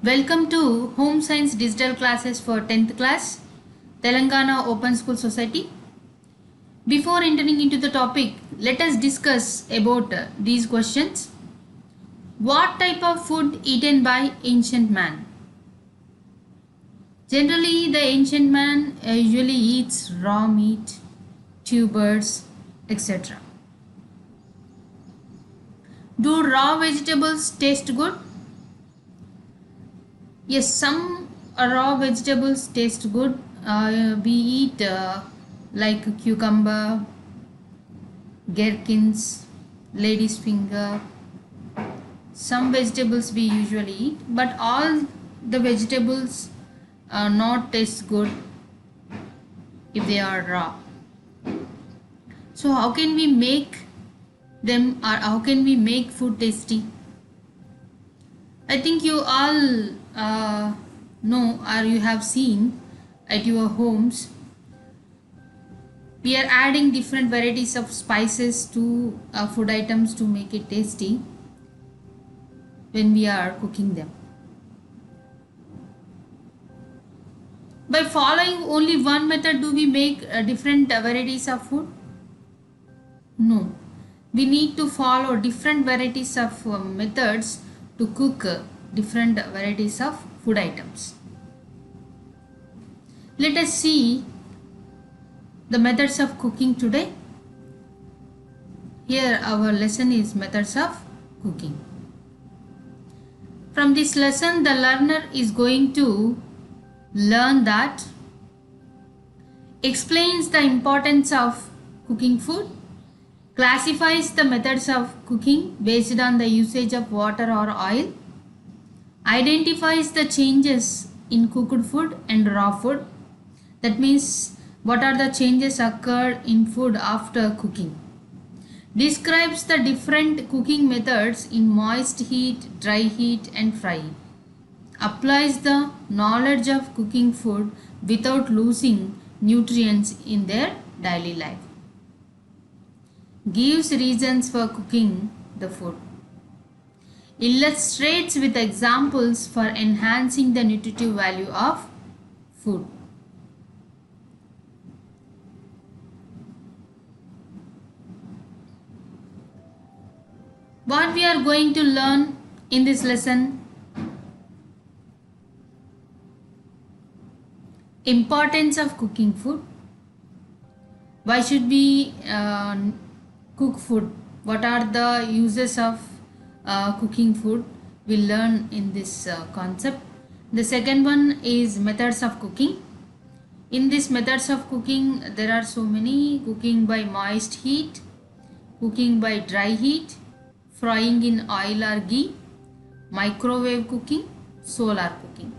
Welcome to Home Science Digital Classes for 10th class, Telangana Open School Society. Before entering into the topic, let us discuss about these questions. What type of food eaten by ancient man? Generally, the ancient man usually eats raw meat, tubers, etc. Do raw vegetables taste good? Yes, some raw vegetables taste good. We eat like cucumber, gherkins, lady's finger. Some vegetables we usually eat, but all the vegetables not taste good if they are raw. So how can we make them, or how can we make food tasty? I think you all know, or you have seen at your homes, we are adding different varieties of spices to food items to make it tasty when we are cooking them. By following only one method, do we make different varieties of food? No. We need to follow different varieties of methods to cook different varieties of food items. Let us see the methods of cooking today. Here our lesson is methods of cooking. From this lesson, the learner is going to learn that explains the importance of cooking food, classifies the methods of cooking based on the usage of water or oil, identifies the changes in cooked food and raw food. That means what are the changes occurred in food after cooking. Describes the different cooking methods in moist heat, dry heat and fry. Applies the knowledge of cooking food without losing nutrients in their daily life. Gives reasons for cooking the food. Illustrates with examples for enhancing the nutritive value of food. What we are going to learn in this lesson: importance of cooking food. Why should we cook food? What are the uses of cooking food? We'll learn in this concept. The second one is methods of cooking. In this methods of cooking, there are so many: cooking by moist heat, cooking by dry heat, frying in oil or ghee, microwave cooking, solar cooking.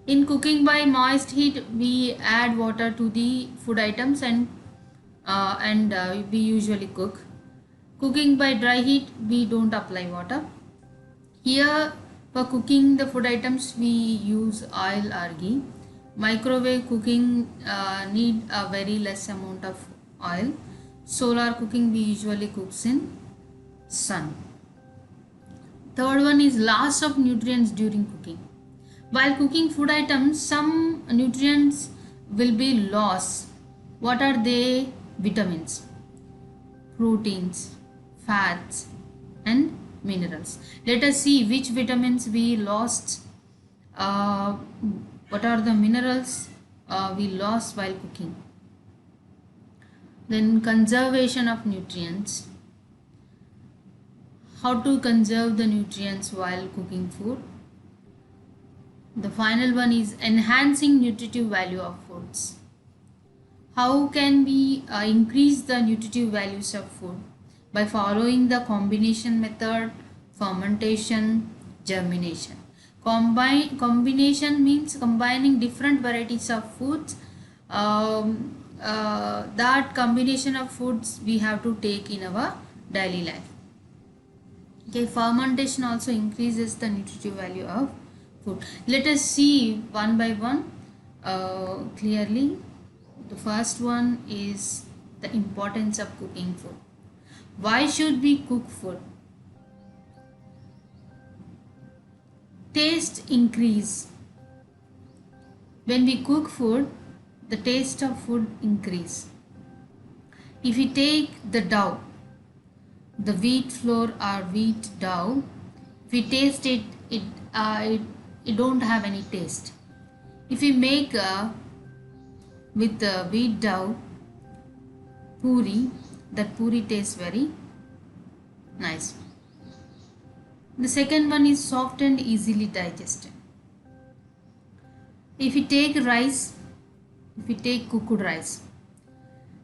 In cooking by moist heat, we add water to the food items and we usually cook. Cooking by dry heat, we don't apply water. Here for cooking the food items, we use oil or ghee. Microwave cooking need a very less amount of oil. Solar cooking, we usually cooks in sun. Third one is loss of nutrients during cooking. While cooking food items, some nutrients will be lost. What are they? Vitamins, proteins, fats and minerals. Let us see which vitamins we lost, what are the minerals we lost while cooking. Then conservation of nutrients. How to conserve the nutrients while cooking food. The final one is enhancing nutritive value of foods. How can we increase the nutritive values of food? By following the combination method, fermentation, germination. Combination means combining different varieties of foods. That combination of foods we have to take in our daily life. Okay, fermentation also increases the nutritive value of food. Let us see one by one clearly. The first one is the importance of cooking food. Why should we cook food? Taste increase. When we cook food, the taste of food increase. If we take the dough, the wheat flour or wheat dough, if we taste it, it don't have any taste. If we make with the wheat dough puri, that puri tastes very nice. The second one is soft and easily digested. If we take rice, if we take cooked rice,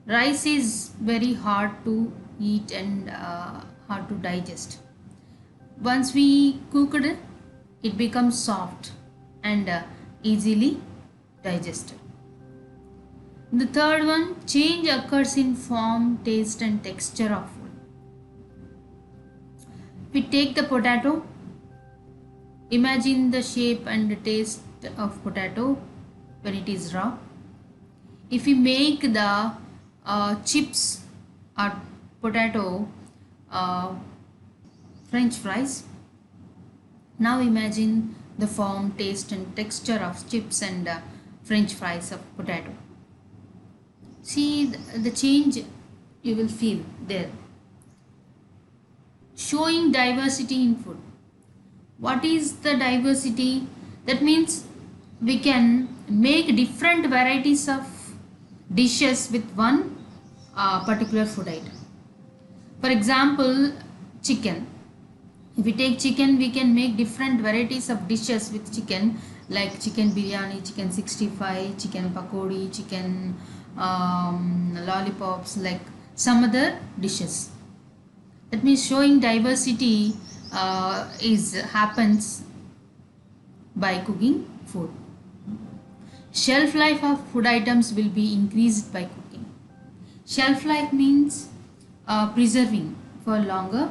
rice is very hard to eat and hard to digest. Once we cook it, it becomes soft and easily digested. The third one, change occurs in form, taste and texture of food. If we take the potato, imagine the shape and the taste of potato when it is raw. If we make the chips or potato French fries, now imagine the form, taste and texture of chips and French fries of potato. See the change you will feel there. Showing diversity in food. What is the diversity? That means we can make different varieties of dishes with one particular food item. For example, chicken. If we take chicken, we can make different varieties of dishes with chicken, like chicken biryani, chicken 65, chicken pakodi, chicken lollipops, like some other dishes. That means showing diversity happens by cooking food. Shelf life of food items will be increased by cooking. Shelf life means preserving for a longer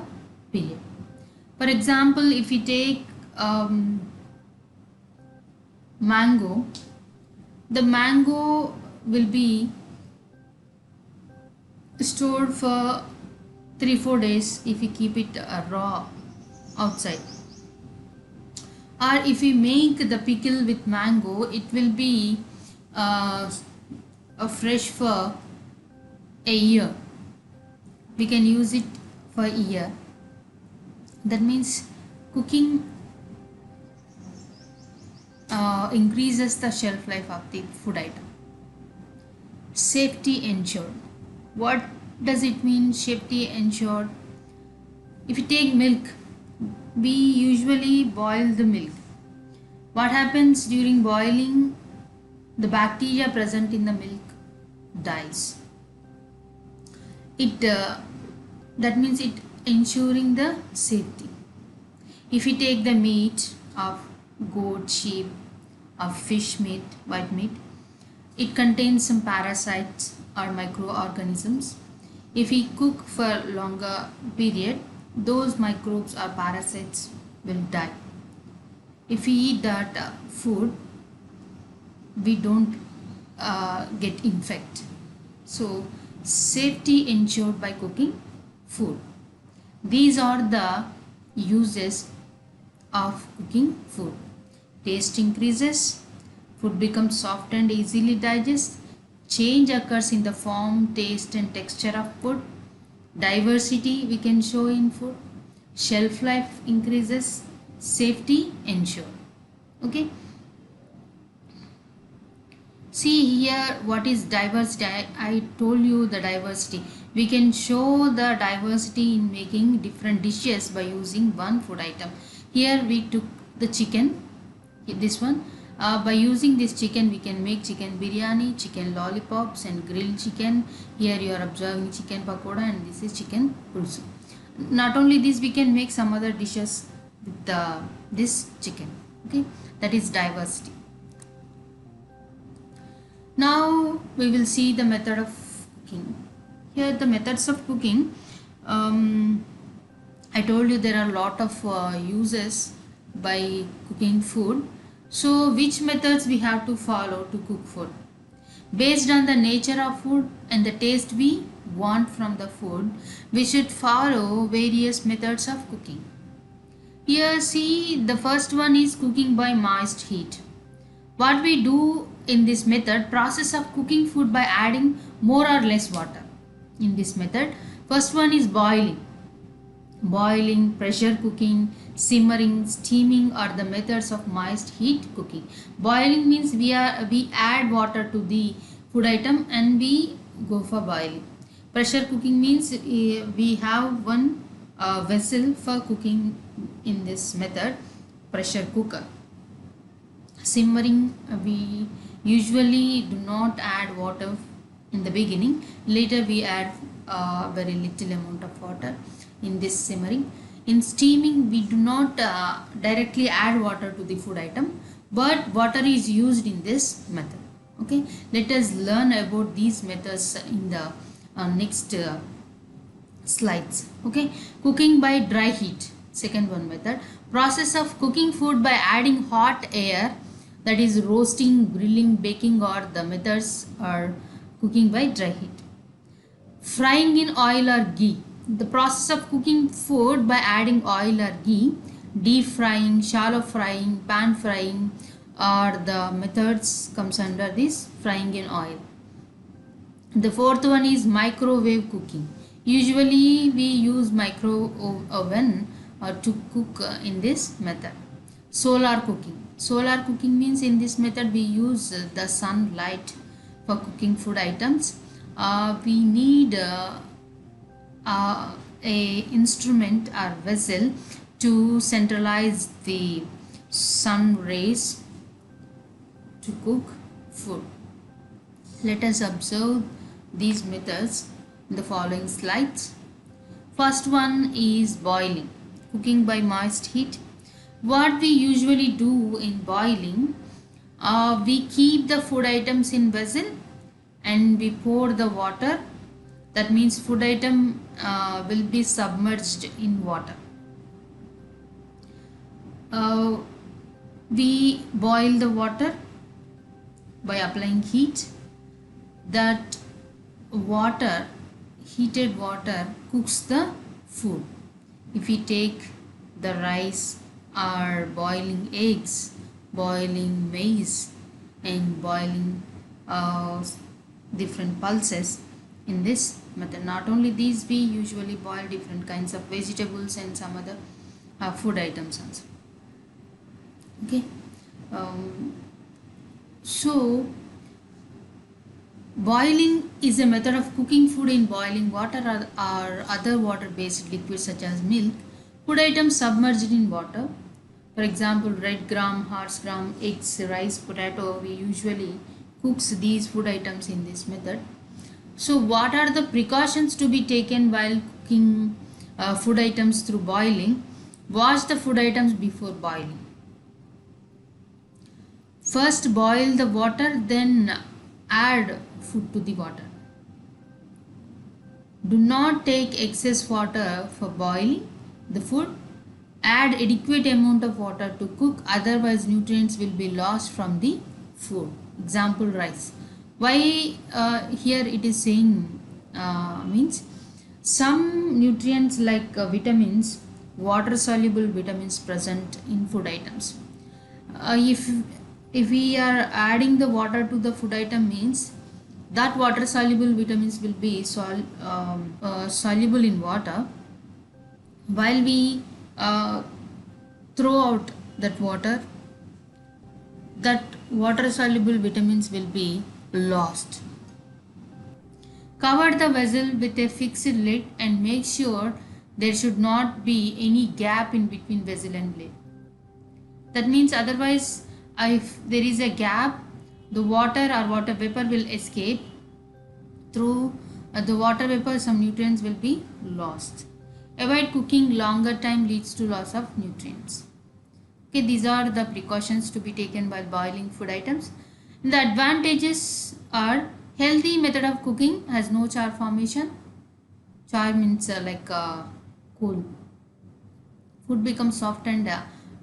period. For example, if we take mango, the mango will be stored for 3-4 days if we keep it raw outside. Or if we make the pickle with mango, it will be fresh for a year. We can use it for a year. That means cooking increases the shelf life of the food item. Safety ensured. What does it mean, safety ensured? If you take milk, we usually boil the milk. What happens during boiling? The bacteria present in the milk dies. That means it ensuring the safety. If we take the meat of goat, sheep, of fish meat, white meat, it contains some parasites or microorganisms. If we cook for longer period, those microbes or parasites will die. If we eat that food, we don't get infected. So safety ensured by cooking food. These are the uses of cooking food. Taste increases, food becomes soft and easily digested, change occurs in the form, taste and texture of food, diversity we can show in food, shelf life increases, safety ensured. Okay. See here what is diversity. I told you the diversity. We can show the diversity in making different dishes by using one food item. Here we took the chicken, this one. By using this chicken, we can make chicken biryani, chicken lollipops and grilled chicken. Here you are observing chicken pakoda and this is chicken pulsu. Not only this, we can make some other dishes with this chicken. Okay, that is diversity. Now we will see the method of cooking. Here the methods of cooking. I told you there are a lot of uses by cooking food. So which methods we have to follow to cook food? Based on the nature of food and the taste we want from the food, we should follow various methods of cooking. Here see, the first one is cooking by moist heat. What we do in this method, process of cooking food by adding more or less water. In this method, first one is boiling. Boiling, pressure cooking, simmering, steaming are the methods of moist heat cooking. Boiling means we add water to the food item and we go for boiling. Pressure cooking means we have one vessel for cooking in this method, pressure cooker. Simmering, we usually do not add water in the beginning. Later we add very little amount of water in this simmering. In steaming, we do not directly add water to the food item, but water is used in this method. Okay, let us learn about these methods in the next slides. Okay, cooking by dry heat, second one method. Process of cooking food by adding hot air, that is roasting, grilling, baking, or the methods are cooking by dry heat. Frying in oil or ghee, the process of cooking food by adding oil or ghee. Deep frying, shallow frying, pan frying are the methods comes under this frying in oil. The fourth one is microwave cooking. Usually we use micro oven to cook in this method. Solar cooking. Solar cooking means in this method we use the sunlight for cooking food items. We need a instrument or vessel to centralize the sun rays to cook food. Let us observe these methods in the following slides. First one is boiling, cooking by moist heat. What we usually do in boiling, we keep the food items in vessel and we pour the water. That means food item will be submerged in water. We boil the water by applying heat. That water, heated water, cooks the food. If we take the rice or boiling eggs, boiling maize and boiling different pulses in this method. Not only these, we usually boil different kinds of vegetables and some other food items also. Okay, so boiling is a method of cooking food in boiling water or other water based liquids such as milk. Food items submerged in water, for example red gram, horse gram, eggs, rice, potato, we usually cooks these food items in this method. So what are the precautions to be taken while cooking food items through boiling? Wash the food items before boiling. First boil the water, then add food to the water. Do not take excess water for boiling the food. Add adequate amount of water to cook, otherwise nutrients will be lost from the food. Example rice. Why here it is saying means some nutrients like vitamins, water soluble vitamins present in food items. If we are adding the water to the food item, means that water soluble vitamins will be soluble in water. While we throw out that water soluble vitamins will be lost. Cover the vessel with a fixed lid and make sure there should not be any gap in between vessel and lid. That means otherwise, if there is a gap, the water or water vapor will escape. Through the water vapor, some nutrients will be lost. Avoid cooking longer time leads to loss of nutrients. Okay, these are the precautions to be taken while boiling food items. The advantages are healthy method of cooking has no char formation. Char means coal. Food becomes soft and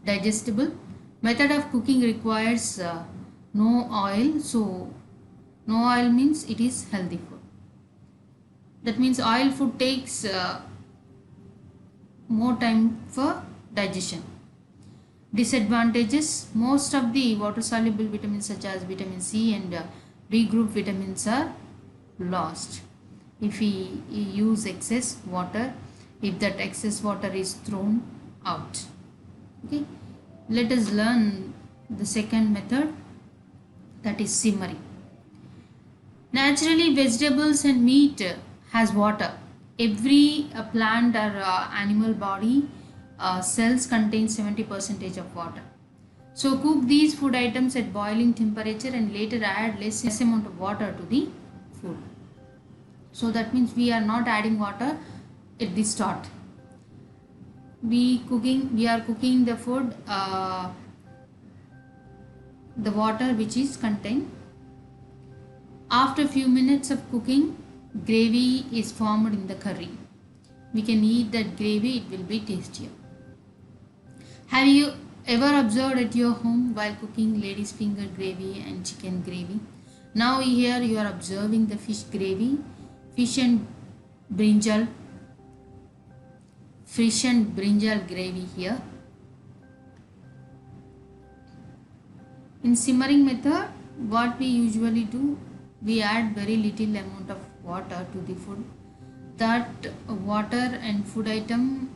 digestible. Method of cooking requires no oil, so no oil means it is healthy food. That means oil food takes more time for digestion. Disadvantages: most of the water soluble vitamins such as vitamin C and B group vitamins are lost if we use excess water, if that excess water is thrown out. Okay, let us learn the second method, that is simmering. Naturally, vegetables and meat has water. Every plant or animal body cells contain 70% of water. So cook these food items at boiling temperature and later add less amount of water to the food. So that means we are not adding water at the start. We are cooking the food, the water which is contained. After few minutes of cooking, gravy is formed in the curry. We can eat that gravy, it will be tastier. Have you ever observed at your home while cooking ladies finger gravy and chicken gravy? Now here you are observing the fish gravy, fish and brinjal gravy here. In simmering method, what we usually do, we add very little amount of water to the food. That water and food item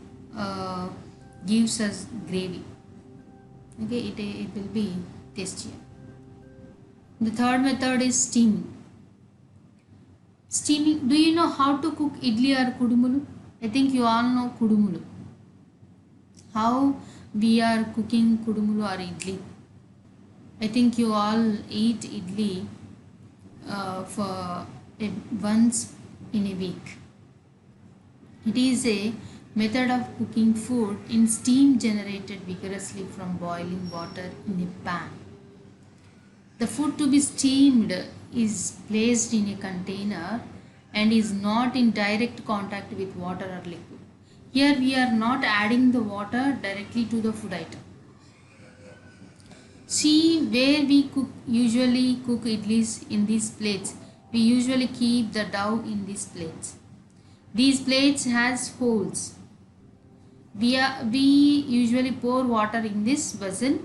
gives us gravy. Okay, it will be tastier. The third method is steaming. Steaming, do you know how to cook idli or kudumulu? I think you all know kudumulu. How we are cooking kudumulu or idli? I think you all eat idli for once in a week. It is a method of cooking food in steam generated vigorously from boiling water in a pan. The food to be steamed is placed in a container and is not in direct contact with water or liquid. Here we are not adding the water directly to the food item. See, where we usually cook idlis in these plates, we usually keep the dough in these plates. These plates has holes. We usually pour water in this vessel.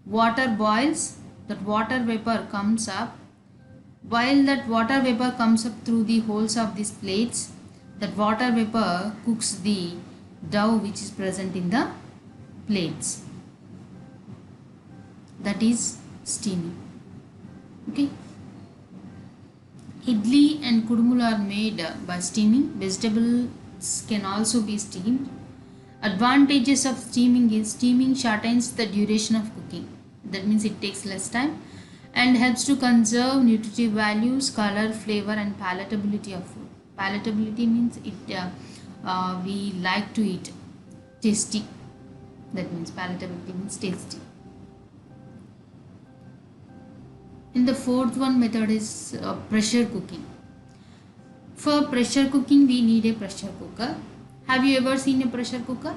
Water boils, that water vapor comes up. While that water vapor comes up through the holes of these plates, that water vapor cooks the dough which is present in the plates. That is steaming. Okay. Idli and kudumulu are made by steaming. Vegetables can also be steamed. Advantages of steaming is steaming shortens the duration of cooking. That means it takes less time and helps to conserve nutritive values, color, flavor and palatability of food. Palatability means we like to eat tasty. That means palatability means tasty. And the fourth one method is pressure cooking. For pressure cooking, we need a pressure cooker. Have you ever seen a pressure cooker?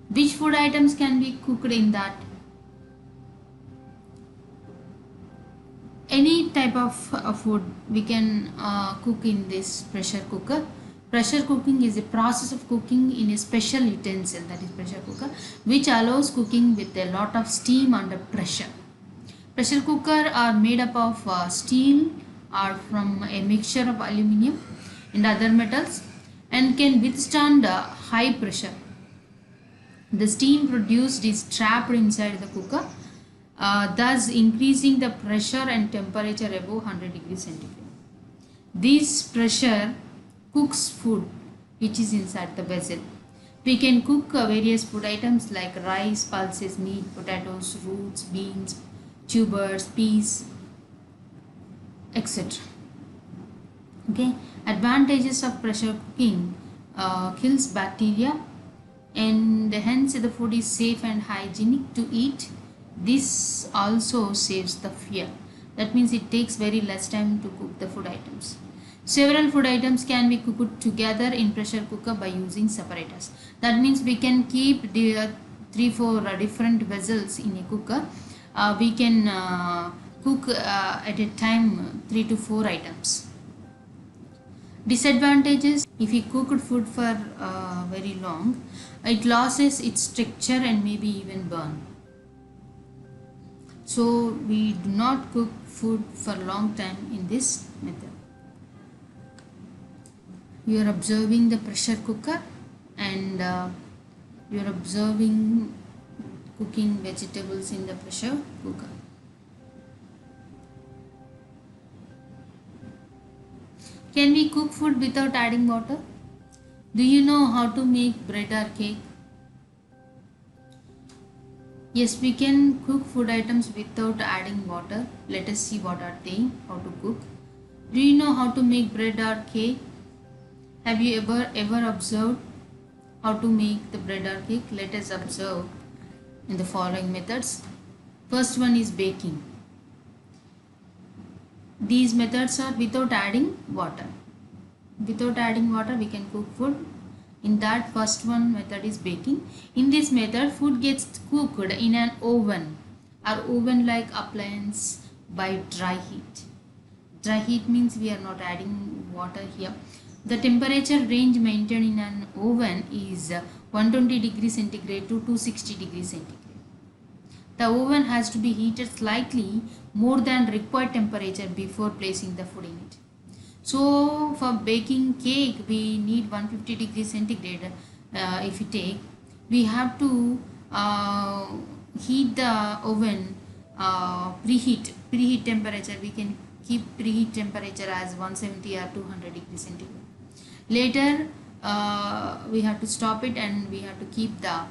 Which food items can be cooked in that? Any type of food we can cook in this pressure cooker. Pressure cooking is a process of cooking in a special utensil, that is pressure cooker, which allows cooking with a lot of steam under pressure. Pressure cooker are made up of steel or from a mixture of aluminum and other metals and can withstand high pressure. The steam produced is trapped inside the cooker, thus increasing the pressure and temperature above 100 degrees centigrade. This pressure cooks food which is inside the vessel. We can cook various food items like rice, pulses, meat, potatoes, roots, beans, tubers, peas, etc. Okay. Advantages of pressure cooking: kills bacteria and hence the food is safe and hygienic to eat. This also saves the fuel. That means it takes very less time to cook the food items. Several food items can be cooked together in pressure cooker by using separators. That means we can keep the 3-4 different vessels in a cooker. We can cook at a time 3 to 4 items. Disadvantages: if we cooked food for very long, it loses its texture and maybe even burn. So we do not cook food for a long time in this method. You are observing the pressure cooker and you are observing cooking vegetables in the pressure cooker. Can we cook food without adding water? Do you know how to make bread or cake? Yes, we can cook food items without adding water. Let us see what are they, how to cook. Do you know how to make bread or cake? Have you ever observed how to make the bread or cake? Let us observe in the following methods. First one is baking. These methods are without adding water. Without adding water we can cook food. In that first one method is baking. In this method food gets cooked in an oven or oven like appliance by dry heat. Dry heat means we are not adding water here. The temperature range maintained in an oven is 120 degrees centigrade to 260 degrees centigrade. The oven has to be heated slightly more than required temperature before placing the food in it. So for baking cake we need 150 degrees centigrade. If we take, we have to heat the oven, preheat temperature. We can keep preheat temperature as 170 or 200 degrees centigrade. Later we have to stop it and we have to keep the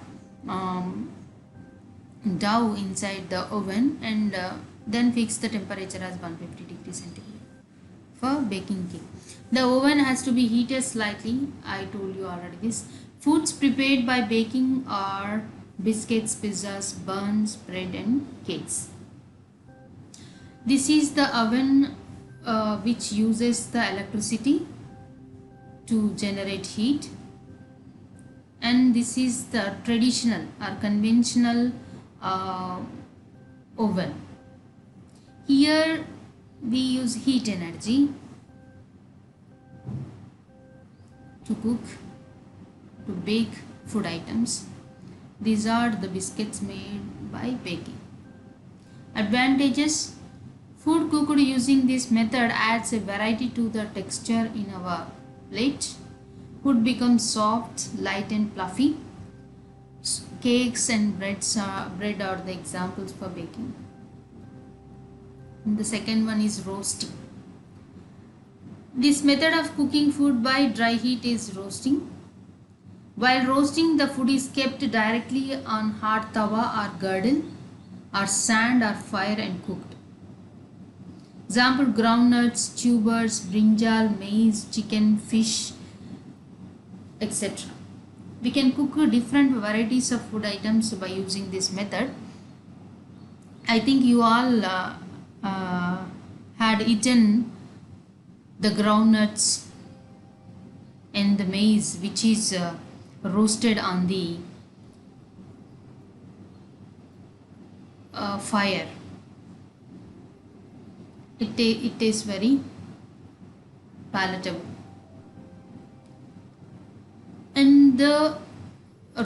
dough inside the oven and then fix the temperature as 150 degrees centigrade for baking cake. The oven has to be heated slightly. I told you already this. Foods prepared by baking are biscuits, pizzas, buns, bread and cakes. This is the oven which uses the electricity to generate heat, and this is the traditional or conventional oven. Here we use heat energy to cook, to bake food items. These are the biscuits made by baking. Advantages: food cooked using this method adds a variety to the texture in our plate. Food becomes soft, light and fluffy. Cakes and bread are the examples for baking. And the second one is roasting. This method of cooking food by dry heat is roasting. While roasting, the food is kept directly on hard tawa or girdle or sand or fire and cooked. Example: groundnuts, tubers, brinjal, maize, chicken, fish, etc. We can cook different varieties of food items by using this method. I think you all had eaten the groundnuts and the maize which is roasted on the fire. It is very palatable. And the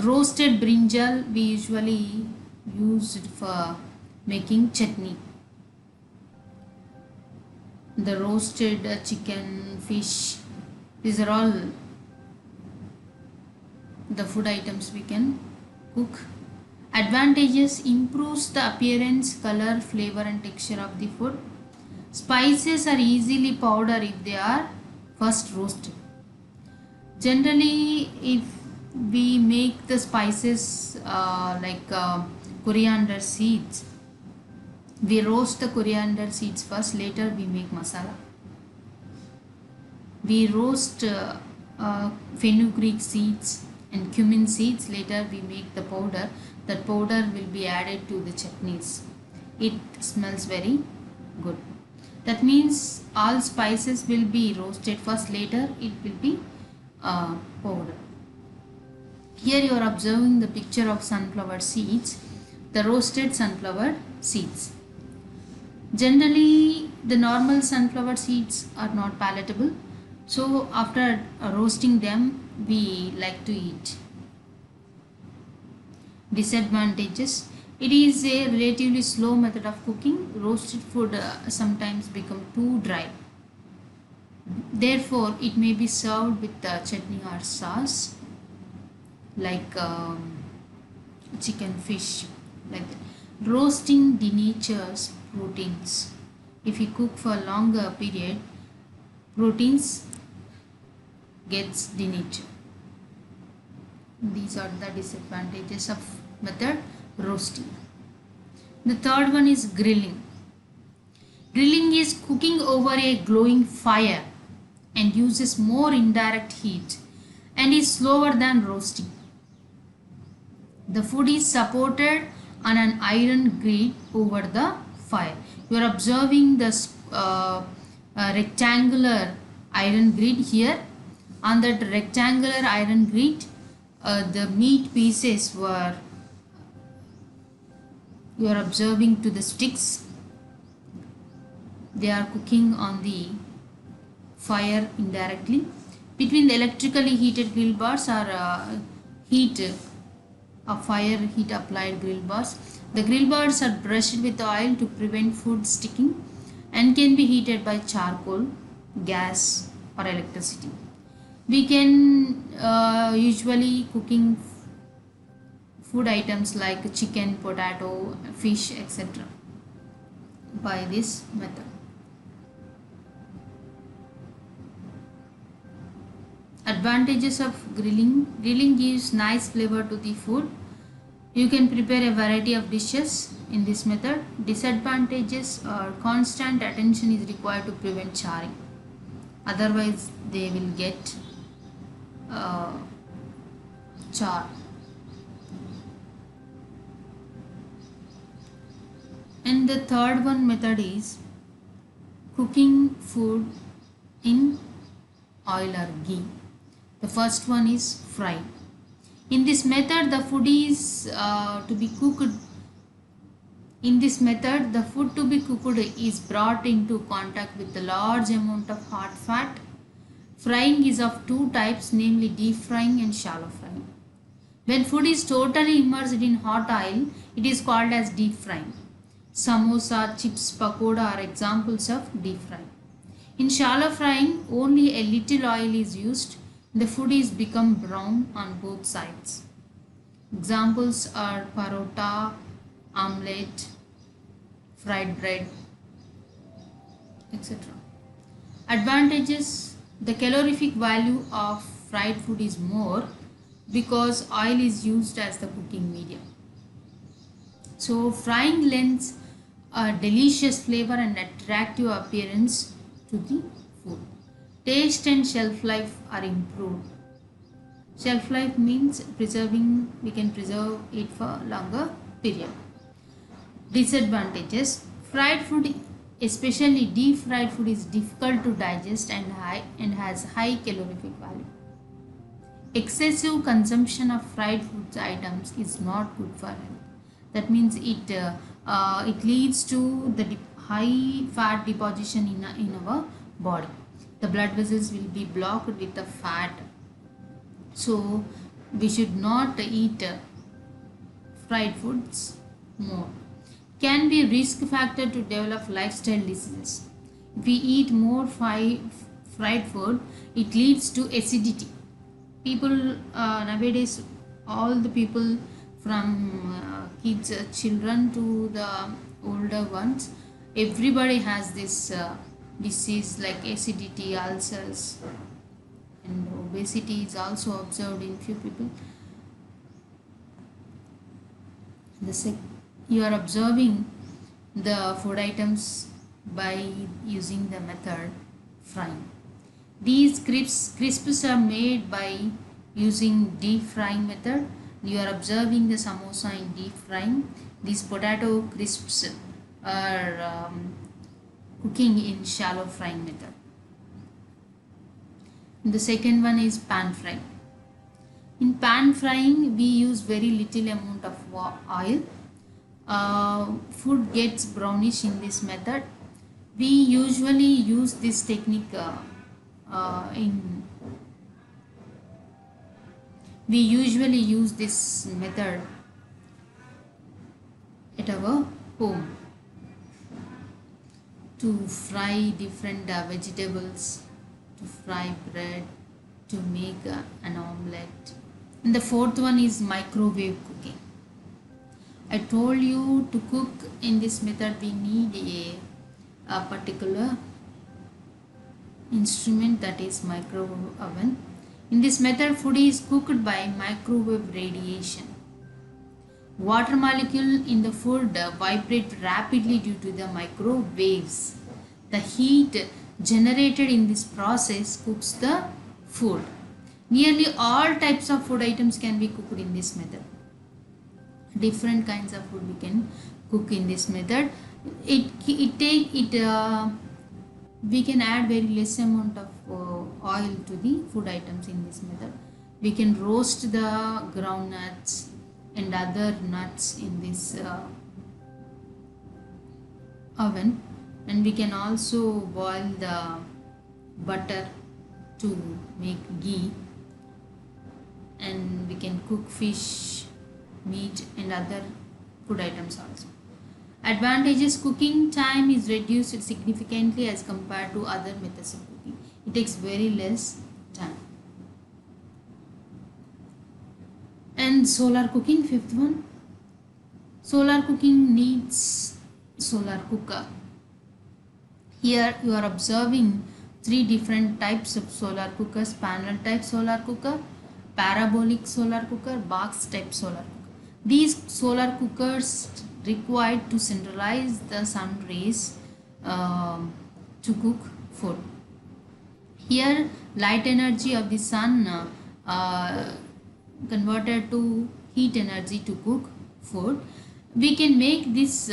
roasted brinjal we usually use it for making chutney. The roasted chicken, fish, these are all the food items we can cook. Advantages: improves the appearance, color, flavor and texture of the food. Spices are easily powdered if they are first roasted. Generally, if we make the spices like coriander seeds, we roast the coriander seeds first, later we make masala. We roast fenugreek seeds and cumin seeds, later we make the powder. That powder will be added to the chutneys. It smells very good. That means all spices will be roasted first, later it will be powder. Here you are observing the picture of sunflower seeds, the roasted sunflower seeds. Generally, the normal sunflower seeds are not palatable, so after roasting them, we like to eat. Disadvantages: it is a relatively slow method of cooking. Roasted food sometimes become too dry. Therefore, it may be served with chutney or sauce like chicken, fish, like that. Roasting denatures proteins. If you cook for a longer period, proteins gets denatured. These are the disadvantages of method roasting. The third one is grilling. Grilling is cooking over a glowing fire and uses more indirect heat and is slower than roasting. The food is supported on an iron grid over the fire. You are observing this rectangular iron grid here. On that rectangular iron grid, the meat pieces were, you are observing to the sticks. They are cooking on the fire indirectly. Between the electrically heated grill bars or fire heat applied grill bars, the grill bars are brushed with oil to prevent food sticking and can be heated by charcoal, gas or electricity. We can usually cooking food items like chicken, potato, fish, etc. by this method. Advantages of grilling: grilling gives nice flavor to the food. You can prepare a variety of dishes in this method. Disadvantages are constant attention is required to prevent charring. Otherwise, they will get char. And the third one method is cooking food in oil or ghee. The first one is frying. In this method, the food is to be cooked. In this method, the food to be cooked is brought into contact with a large amount of hot fat. Frying is of two types, namely deep frying and shallow frying. When food is totally immersed in hot oil, it is called as deep frying. Samosa, chips, pakoda are examples of deep frying. In shallow frying, only a little oil is used. The food is become brown on both sides. Examples are parota, omelette, fried bread, etc. Advantages: the calorific value of fried food is more because oil is used as the cooking medium. So frying lends a delicious flavor and attractive appearance to the food. Taste and shelf life are improved. Shelf life means preserving, we can preserve it for longer period. Disadvantages: fried food, especially deep fried food, is difficult to digest and has high calorific value. Excessive consumption of fried food items is not good for health. That means it leads to the high fat deposition in our body. The blood vessels will be blocked with the fat. So we should not eat fried foods more. Can be a risk factor to develop lifestyle diseases. If we eat more fried food, it leads to acidity. People nowadays, all the people from kids, children to the older ones, everybody has this disease like acidity, ulcers, and obesity is also observed in few people. You are observing the food items by using the method frying. These crisps are made by using deep frying method. You are observing the samosa in deep frying. These potato crisps are cooking in shallow frying method. The second one is pan frying. In pan frying, we use very little amount of oil. Food gets brownish in this method. We usually use this technique we usually use this method at our home to fry different vegetables, to fry bread, to make an omelette. And the fourth one is microwave cooking. I told you to cook in this method we need a particular instrument, that is microwave oven. In this method food is cooked by microwave radiation. Water molecule in the food vibrate rapidly due to the microwaves. The heat generated in this process cooks the food. Nearly all types of food items can be cooked in this method. Different kinds of food we can cook in this method. We can add very less amount of oil to the food items in this method. We can roast the groundnuts and other nuts in this oven, and we can also boil the butter to make ghee, and we can cook fish, meat and other food items also. Advantages: cooking time is reduced significantly as compared to other methods of cooking. It takes very less time. And solar cooking, fifth one. Solar cooking needs solar cooker. Here you are observing three different types of solar cookers: panel type solar cooker, parabolic solar cooker, box type solar cooker. These solar cookers required to centralize the sun rays to cook food. Here light energy of the sun converted to heat energy to cook food. We can make this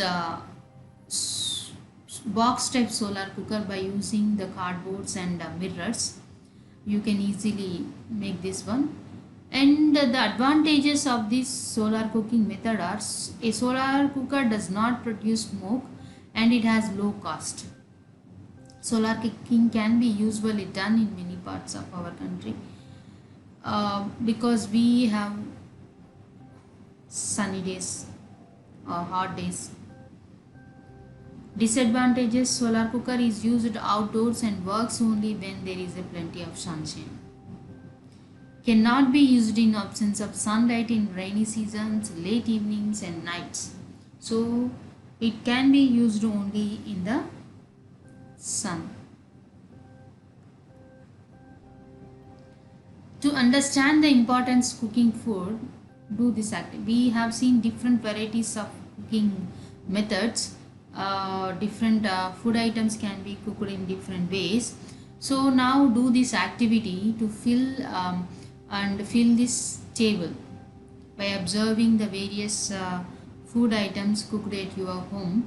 box type solar cooker by using the cardboards and mirrors. You can easily make this one. And the advantages of this solar cooking method are: a solar cooker does not produce smoke and it has low cost. Solar cooking can be usually done in many parts of our country because we have sunny days or hot days. Disadvantages: solar cooker is used outdoors and works only when there is a plenty of sunshine. Cannot be used in absence of sunlight in rainy seasons, late evenings and nights. So it can be used only in the sun. To understand the importance of cooking food, do this activity. We have seen different varieties of cooking methods. Different food items can be cooked in different ways. So now do this activity to fill this table by observing the various food items cooked at your home.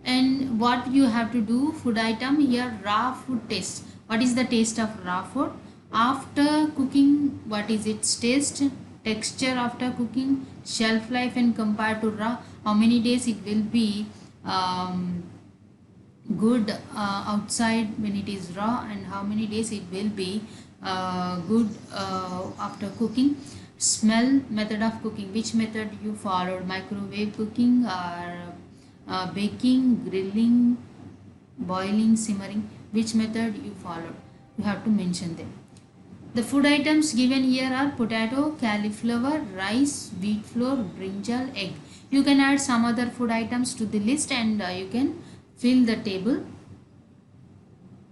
And what you have to do: food item here, raw food taste. What is the taste of raw food after cooking? What is its taste? Texture after cooking, shelf life and compared to raw, how many days it will be good outside when it is raw, and how many days it will be good after cooking. Smell, method of cooking, which method you followed: microwave cooking or baking, grilling, boiling, simmering, which method you followed? You have to mention them. The food items given here are potato, cauliflower, rice, wheat flour, brinjal, egg. You can add some other food items to the list and you can fill the table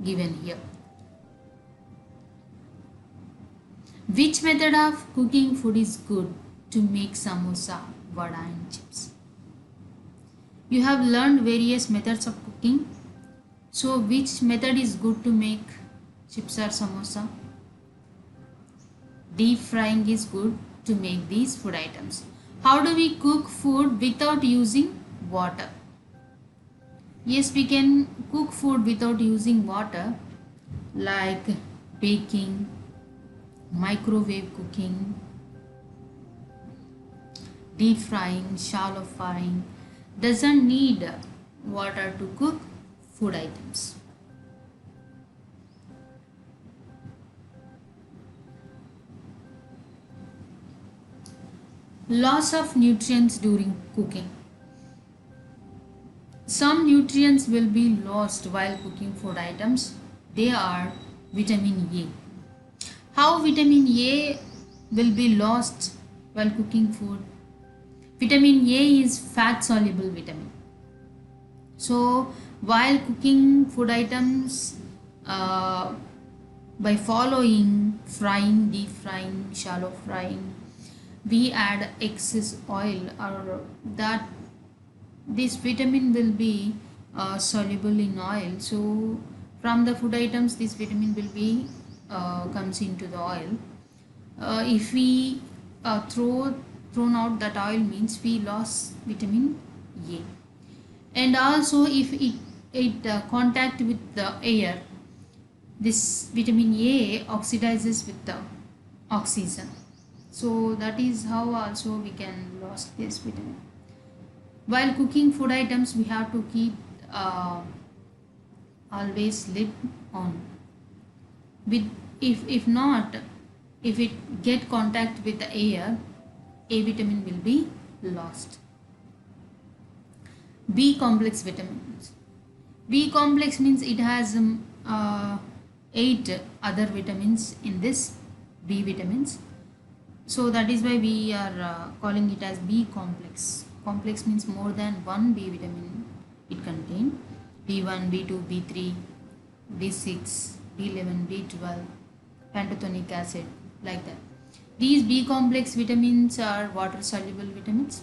given here. Which method of cooking food is good to make samosa, vada and chips? You have learned various methods of cooking. So which method is good to make chips or samosa? Deep frying is good to make these food items. How do we cook food without using water? Yes, we can cook food without using water, like baking, microwave cooking, deep frying, shallow frying. Doesn't need water to cook food items. Loss of nutrients during cooking. Some nutrients will be lost while cooking food items. They are vitamin A. How vitamin A will be lost while cooking food? Vitamin A is fat soluble vitamin. So while cooking food items, by following frying, deep frying, shallow frying, we add excess oil, or that this vitamin will be soluble in oil. So from the food items, this vitamin will be comes into the oil. If we thrown out that oil, means we lost vitamin A. And also if it contact with the air, this vitamin A oxidizes with the oxygen. So that is how also we can lose this vitamin. While cooking food items, we have to keep always lid on. With if not, if it get contact with the air, A vitamin will be lost. B complex vitamins. B complex means it has 8 other vitamins in this B vitamins. So that is why we are calling it as B complex. Complex means more than one B vitamin it contains. B1, B2, B3, B6, B11, B12, pantothenic acid, like that. These B complex vitamins are water soluble vitamins.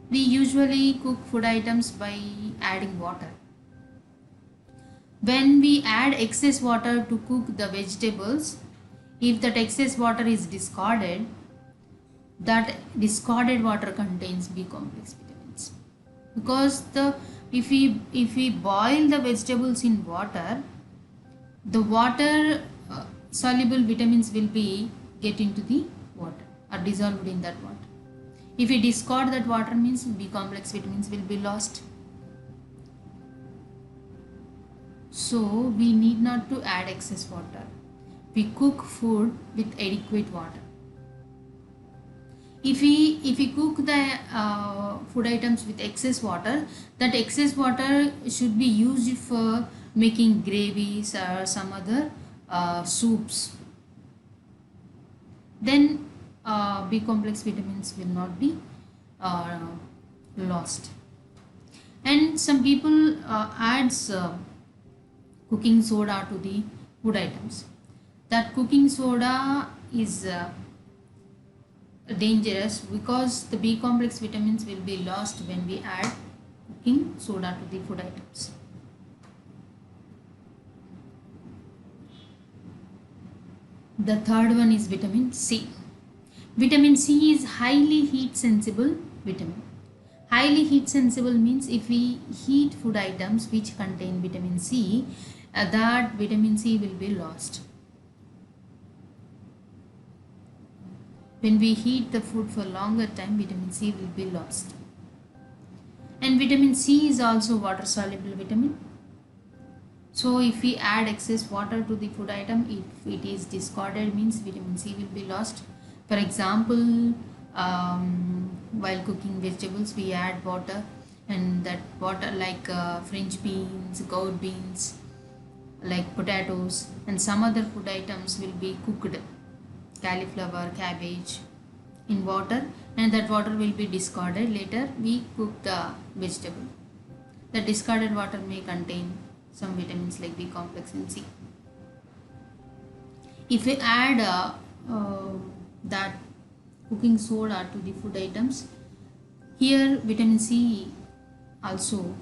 We usually cook food items by adding water. When we add excess water to cook the vegetables, if that excess water is discarded, that discarded water contains B complex vitamins. Because if we boil the vegetables in water, the water soluble vitamins will be get into the water or dissolved in that water. If we discard that water, means B complex vitamins will be lost. So we need not to add excess water. We cook food with adequate water. If we cook the food items with excess water, that excess water should be used for making gravies or some other soups. Then B complex vitamins will not be lost. And some people adds cooking soda to the food items. That cooking soda is dangerous because the B complex vitamins will be lost when we add cooking soda to the food items. The third one is vitamin C. Vitamin C is highly heat sensible vitamin. Highly heat sensible means if we heat food items which contain vitamin C, that vitamin C will be lost. When we heat the food for longer time, vitamin C will be lost. And vitamin C is also water soluble vitamin. So if we add excess water to the food item, if it is discarded, means vitamin C will be lost. For example, while cooking vegetables, we add water, and that water like French beans, gourd beans, like potatoes, and some other food items will be cooked, cauliflower, cabbage, in water, and that water will be discarded. Later we cook the vegetable. The discarded water may contain some vitamins like B complex and C. If we add that cooking soda to the food items, here vitamin C also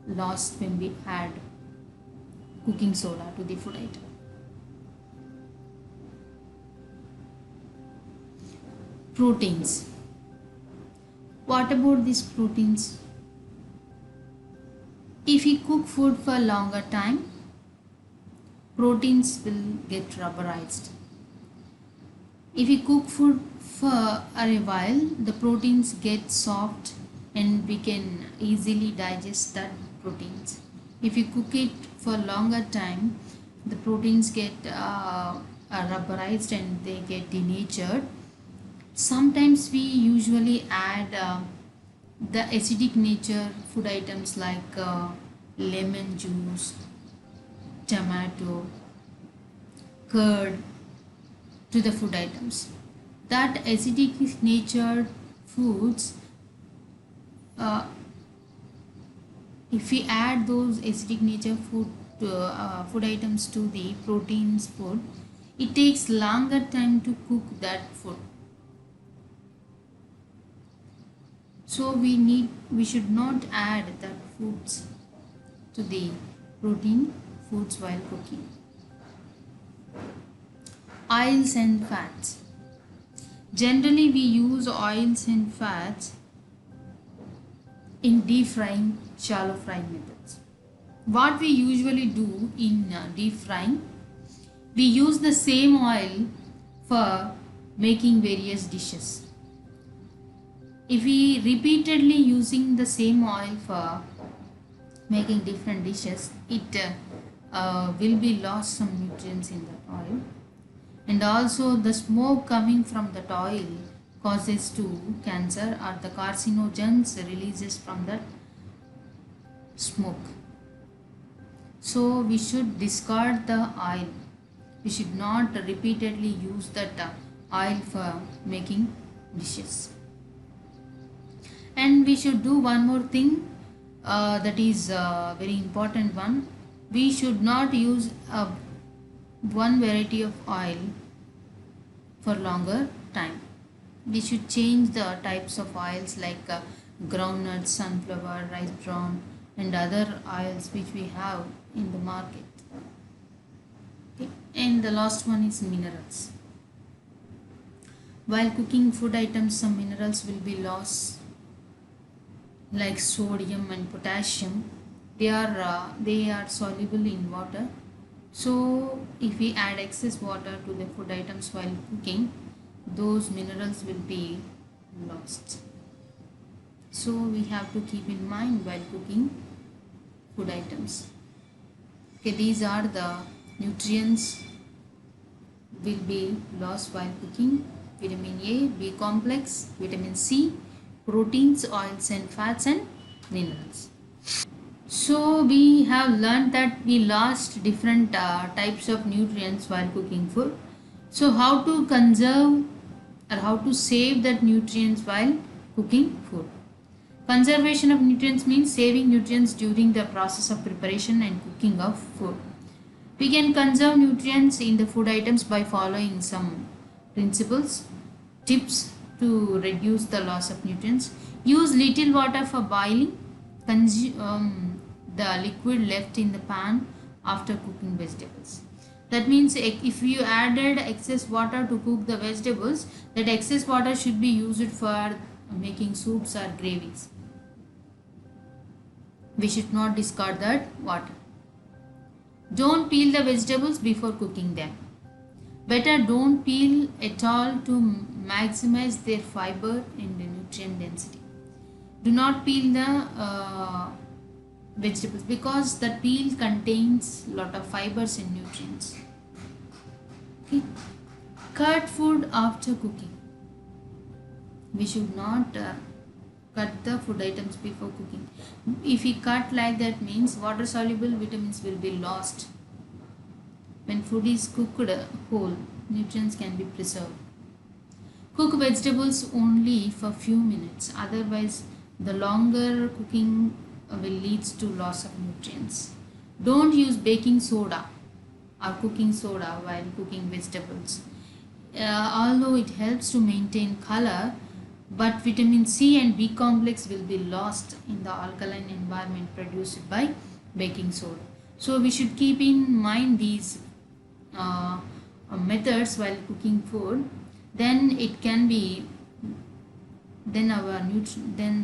lost when we add cooking soda to the food item. Proteins. What about these proteins? If we cook food for a longer time, proteins will get rubberized. If we cook food for a while, the proteins get soft and we can easily digest that proteins. If we cook it for a longer time, the proteins get rubberized and they get denatured. Sometimes we usually add the acidic nature food items like lemon juice, tomato, curd to the food items. That acidic natured foods, uh, if we add those acidic nature food items to the proteins food, it takes longer time to cook that food. So we should not add that foods to the protein foods while cooking. Oils and fats. Generally we use oils and fats in deep frying, shallow frying methods. What we usually do in deep frying, we use the same oil for making various dishes. If we repeatedly using the same oil for making different dishes, it will be lost some nutrients in that oil, and also the smoke coming from that oil causes to cancer, or the carcinogens releases from that smoke. So we should discard the oil. We should not repeatedly use that oil for making dishes. And we should do one more thing, that is a very important one. We should not use one variety of oil for longer time. We should change the types of oils like groundnut, sunflower, rice bran, and other oils which we have in the market. Okay. And the last one is minerals. While cooking food items, some minerals will be lost, like sodium and potassium. They are soluble in water. So if we add excess water to the food items while cooking, those minerals will be lost. So we have to keep in mind while cooking food items. Okay, these are the nutrients will be lost while cooking: vitamin A, B complex, vitamin C, proteins, oils and fats, and minerals. So we have learned that we lost different types of nutrients while cooking food. So how to conserve or how to save that nutrients while cooking food? Conservation of nutrients means saving nutrients during the process of preparation and cooking of food. We can conserve nutrients in the food items by following some principles, tips to reduce the loss of nutrients. Use little water for boiling. Consume the liquid left in the pan after cooking vegetables. That means if you added excess water to cook the vegetables, that excess water should be used for making soups or gravies. We should not discard that water. Don't peel the vegetables before cooking them. Better don't peel at all to maximize their fiber and nutrient density. Do not peel the vegetables because the peel contains lot of fibers and nutrients. Okay. Cut food after cooking. We should not cut the food items before cooking. If we cut like that, means water soluble vitamins will be lost. When food is cooked whole, nutrients can be preserved. Cook vegetables only for few minutes, otherwise the longer cooking will lead to loss of nutrients. Don't use baking soda or cooking soda while cooking vegetables. Although it helps to maintain color, but vitamin C and B complex will be lost in the alkaline environment produced by baking soda. So we should keep in mind these methods while cooking food. Then it can be, then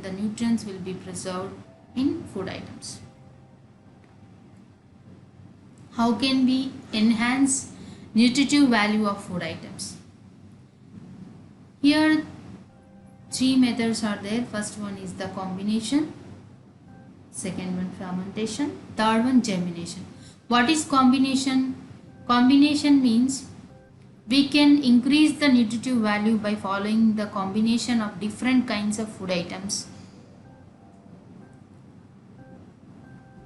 the nutrients will be preserved in food items. How can we enhance nutritive value of food items? Here three methods are there. First one is the combination, second one fermentation, third one germination. What is combination? Combination means We can increase the nutritive value by following the combination of different kinds of food items.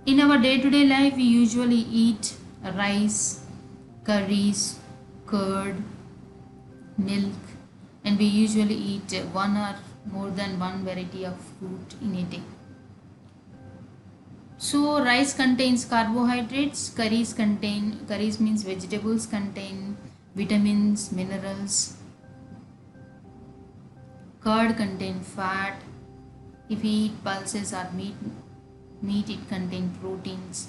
In our day-to-day life, we usually eat rice, curries, curd, milk, and we usually eat one or more than one variety of food in a day. So rice contains carbohydrates, curries means vegetables contain vitamins, minerals, curd contain fat. If we eat pulses or meat it contain proteins.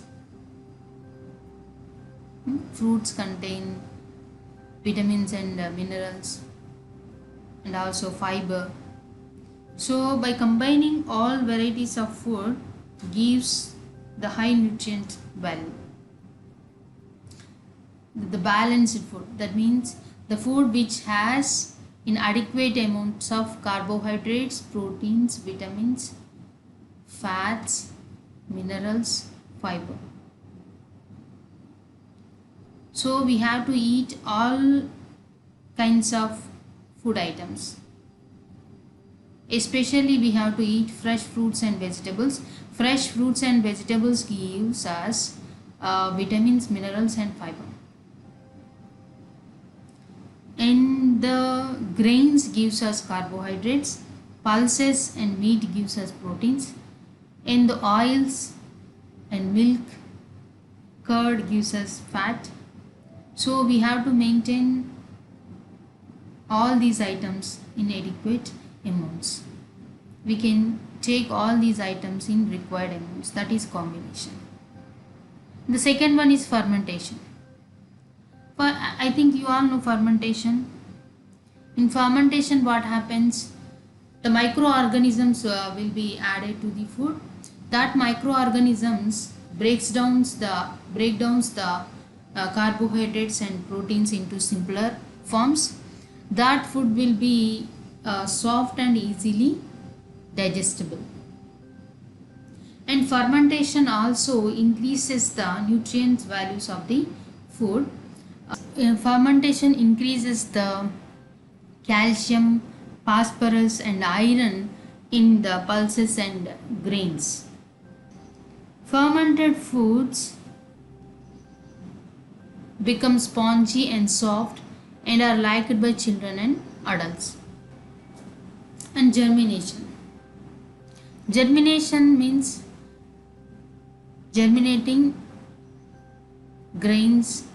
Fruits contain vitamins and minerals and also fiber. So by combining all varieties of food gives the high nutrient value. The balanced food, that means the food which has inadequate amounts of carbohydrates, proteins, vitamins, fats, minerals, fiber. So we have to eat all kinds of food items. Especially we have to eat fresh fruits and vegetables. Fresh fruits and vegetables gives us vitamins, minerals and fiber. And the grains gives us carbohydrates, pulses and meat gives us proteins, and the oils and milk, curd gives us fat. So we have to maintain all these items in adequate amounts. We can take all these items in required amounts, that is combination. The second one is fermentation. I think you all know fermentation. In fermentation what happens, the microorganisms will be added to the food. That microorganisms breaks down the carbohydrates and proteins into simpler forms. That food will be soft and easily digestible. And fermentation also increases the nutrient values of the food. Fermentation increases the calcium, phosphorus and iron in the pulses and grains. Fermented foods become spongy and soft and are liked by children and adults. And germination. Germination means germinating grains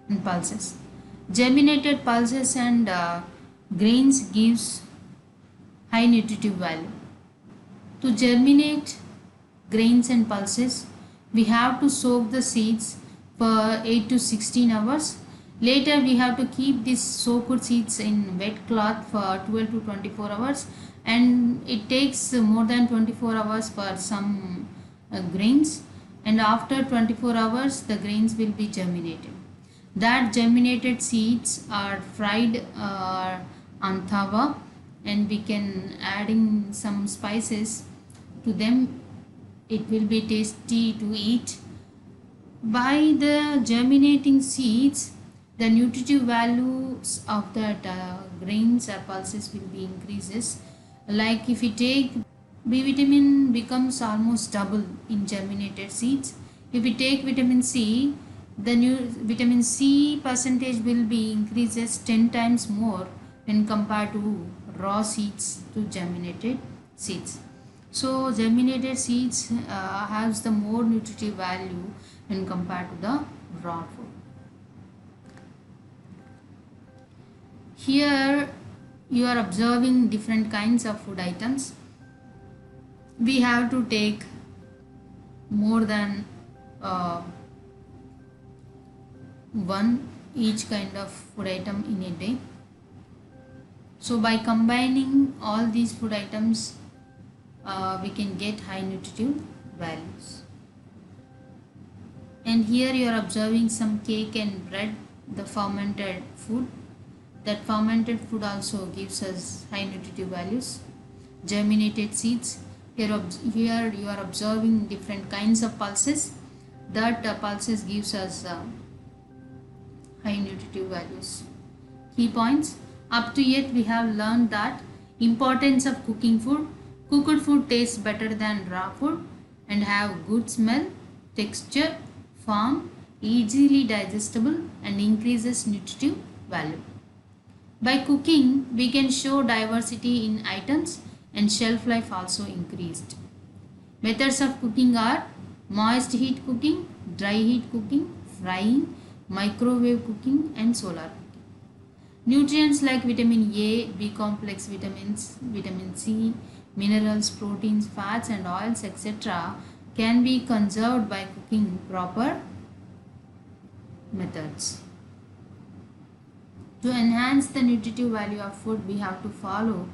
and pulses. Germinated pulses and grains gives high nutritive value. To germinate grains and pulses, we have to soak the seeds for 8 to 16 hours. Later we have to keep these soaked seeds in wet cloth for 12 to 24 hours, and it takes more than 24 hours for some grains, and after 24 hours the grains will be germinated. That germinated seeds are fried on tawa, and we can adding some spices to them. It will be tasty to eat. By the germinating seeds, the nutritive values of that grains or pulses will be increases. Like if we take B vitamin becomes almost double in germinated seeds. If we take vitamin C, the new vitamin C percentage will be increases 10 times more when compared to raw seeds to germinated seeds. So germinated seeds has the more nutritive value when compared to the raw food. Here you are observing different kinds of food items. We have to take more than one each kind of food item in a day. So by combining all these food items, we can get high nutritive values. And here you are observing some cake and bread, the fermented food. That fermented food also gives us high nutritive values. Germinated seeds. Here you are observing different kinds of pulses. That pulses gives us high nutritive values. Key points. Up to yet we have learned that importance of cooking food. Cooked food tastes better than raw food and have good smell, texture, form, easily digestible and increases nutritive value. By cooking, we can show diversity in items and shelf life also increased. Methods of cooking are moist heat cooking, dry heat cooking, frying, microwave cooking and solar cooking. Nutrients like vitamin A, B complex vitamins, vitamin C, minerals, proteins, fats and oils etc. can be conserved by cooking proper methods. To enhance the nutritive value of food, we have to follow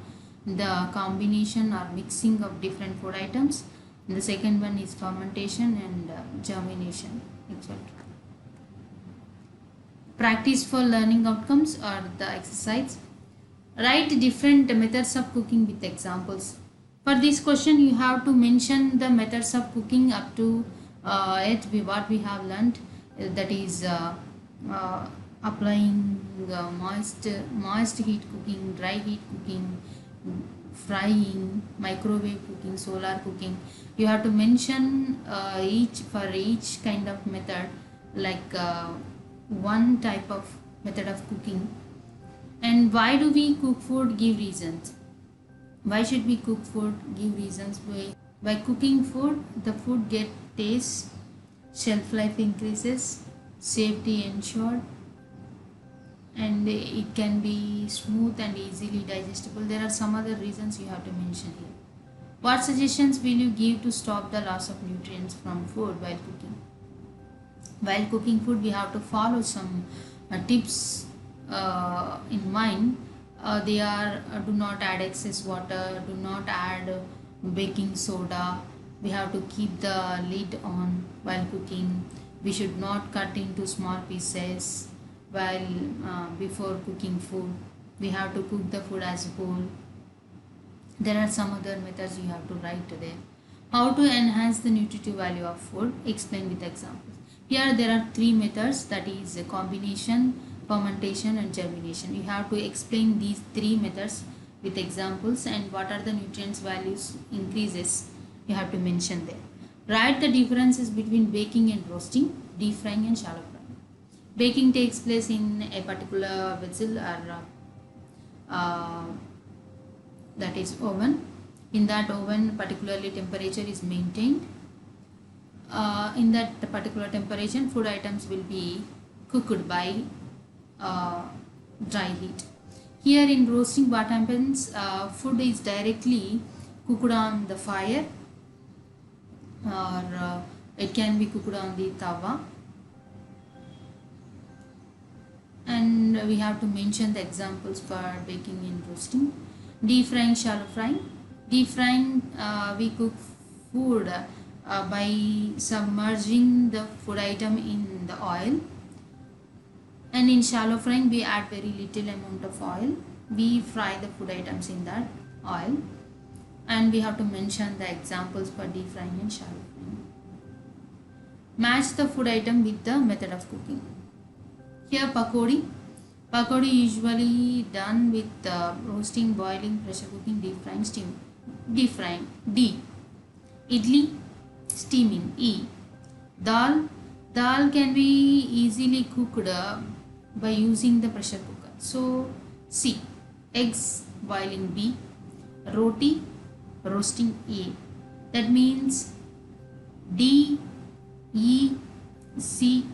the combination or mixing of different food items. And the second one is fermentation and germination, etc. Practice for learning outcomes or the exercise. Write different methods of cooking with examples. For this question, you have to mention the methods of cooking up to what we have learned. That is applying moist heat cooking, dry heat cooking, frying, microwave cooking, solar cooking. You have to mention each kind of method, like one type of method of cooking. And why do we cook food? Give reasons. Why should we cook food? Give reasons. By cooking food, the food get taste, shelf life increases, safety ensured, and it can be smooth and easily digestible. There are some other reasons you have to mention here. What suggestions will you give to stop the loss of nutrients from food while cooking? While cooking food, we have to follow some tips in mind. They are do not add excess water, do not add baking soda. We have to keep the lid on while cooking. We should not cut into small pieces while before cooking food. We have to cook the food as whole. There are some other methods you have to write there. How to enhance the nutritive value of food? Explain with examples. Here there are three methods, that is combination, fermentation and germination. You have to explain these three methods with examples, and what are the nutrients values increases you have to mention there. Write the differences between baking and roasting, deep frying and shallow frying. Baking takes place in a particular vessel or that is oven. In that oven, particularly temperature is maintained. In that particular temperature, food items will be cooked by dry heat. Here in roasting, what happens? Food is directly cooked on the fire, or it can be cooked on the tawa. And we have to mention the examples for baking and roasting. Deep frying, shallow frying. Deep frying, we cook food by submerging the food item in the oil, and in shallow frying we add very little amount of oil. We fry the food items in that oil, and we have to mention the examples for deep frying and shallow frying. Match the food item with the method of cooking. Here pakodi. Pakodi usually done with roasting, boiling, pressure cooking, deep frying, steam. Deep frying, D. Idli, steaming, E. Dal. Dal can be easily cooked by using the pressure cooker. So C. Eggs, boiling, B. Roti, roasting, A. That means D, E, C,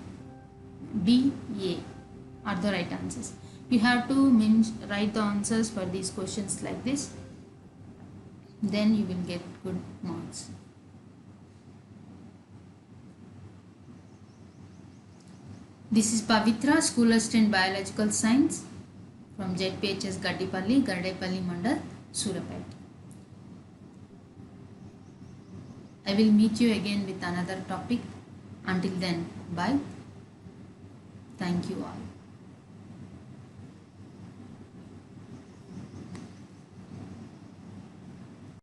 B, A are the right answers. You have to write the answers for these questions like this. Then you will get good marks. This is Pavitra, School Assistant Biological Science from ZPHS Gaddipalli, Gardepalli Mandal, Surapet. I will meet you again with another topic. Until then, bye. Thank you all.